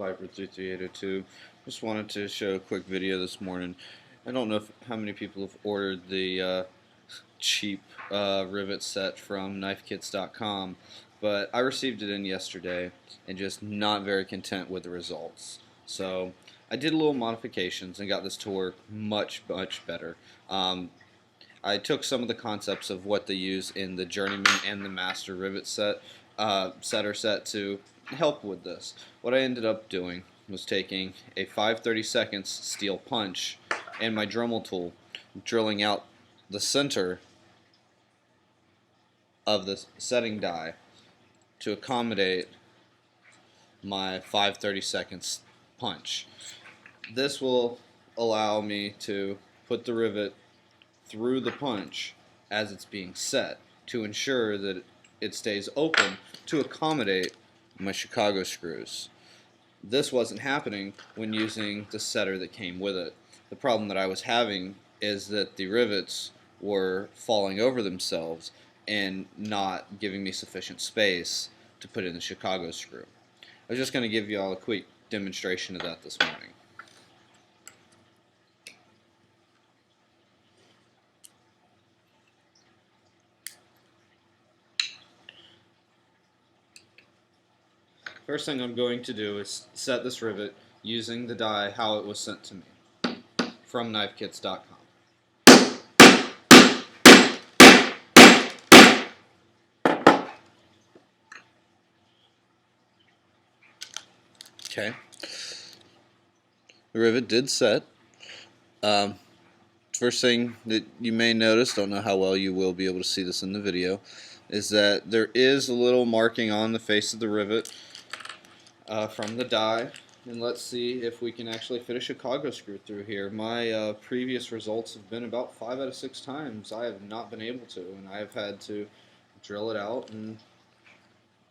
Viper33802. Just wanted to show a quick video this morning. I don't know how many people have ordered the cheap rivet set from knifekits.com, but I received it in yesterday and just not very content with the results. So I did a little modifications and got this to work much better. I took some of the concepts of what they use in the Journeyman and the Master rivet setter set to help with this. What I ended up doing was taking a 5/32 steel punch and my Dremel tool, drilling out the center of the setting die to accommodate my 5/32 punch. This will allow me to put the rivet through the punch as it's being set to ensure that it stays open to accommodate my Chicago screws. This wasn't happening when using the setter that came with it. The problem that I was having is that the rivets were falling over themselves and not giving me sufficient space to put in the Chicago screw. I was just going to give you all a quick demonstration of that this morning. First thing I'm going to do is set this rivet using the die how it was sent to me from knifekits.com. Okay, the rivet did set. First thing that you may notice, don't know how well you will be able to see this in the video, is that there is a little marking on the face of the rivet from the die, and let's see if we can actually fit a Chicago screw through here. My previous results have been about 5 out of 6 times I have not been able to, and I have had to drill it out and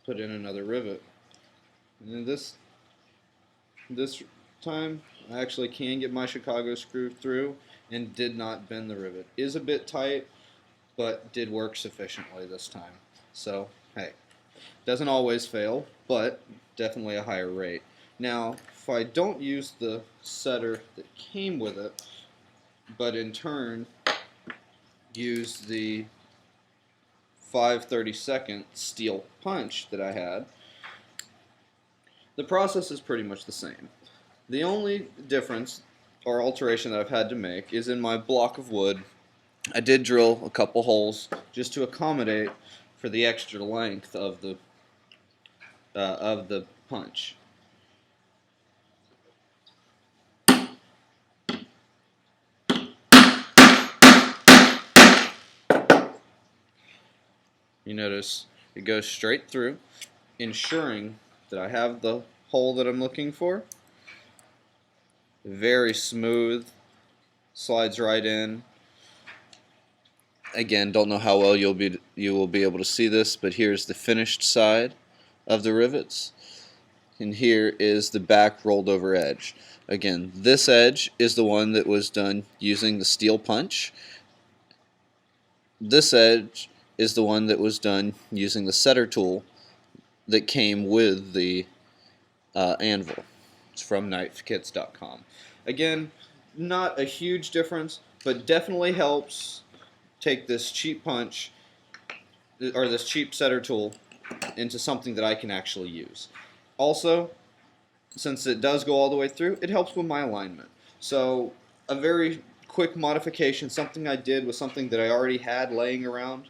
put in another rivet. And this time I actually can get my Chicago screw through and did not bend the rivet. Is a bit tight, but did work sufficiently this time. So hey, doesn't always fail, but definitely a higher rate. Now, if I don't use the setter that came with it, but in turn use the 5/32 steel punch that I had, the process is pretty much the same. The only difference or alteration that I've had to make is in my block of wood. I did drill a couple holes just to accommodate for the extra length of the punch. You notice it goes straight through, ensuring that I have the hole that I'm looking for. Very smooth, slides right in. Again, don't know how well you will be able to see this, but here's the finished side of the rivets, and here is the back rolled over edge. Again, this edge is the one that was done using the steel punch. This edge is the one that was done using the setter tool that came with the anvil. It's from knifekits.com. Again, not a huge difference, but definitely helps take this cheap punch or this cheap setter tool into something that I can actually use. Also, since it does go all the way through, it helps with my alignment. So a very quick modification, something I did with something that I already had laying around.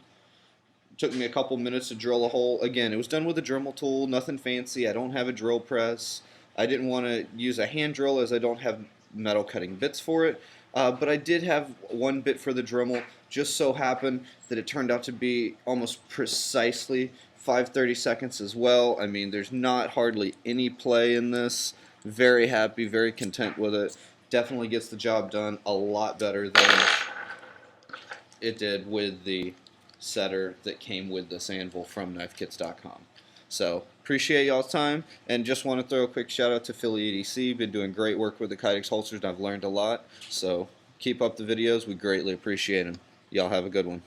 It took me a couple minutes to drill a hole. Again, it was done with a Dremel tool, nothing fancy. I don't have a drill press. I didn't want to use a hand drill as I don't have metal cutting bits for it. But I did have one bit for the Dremel. Just so happened that it turned out to be almost precisely 5/32 as well. I mean, there's not hardly any play in this. Very happy, very content with it. Definitely gets the job done a lot better than it did with the setter that came with this anvil from knifekits.com. So, appreciate y'all's time, and just want to throw a quick shout out to Philly EDC. Been doing great work with the Kydex holsters, and I've learned a lot. So, keep up the videos. We greatly appreciate them. Y'all have a good one.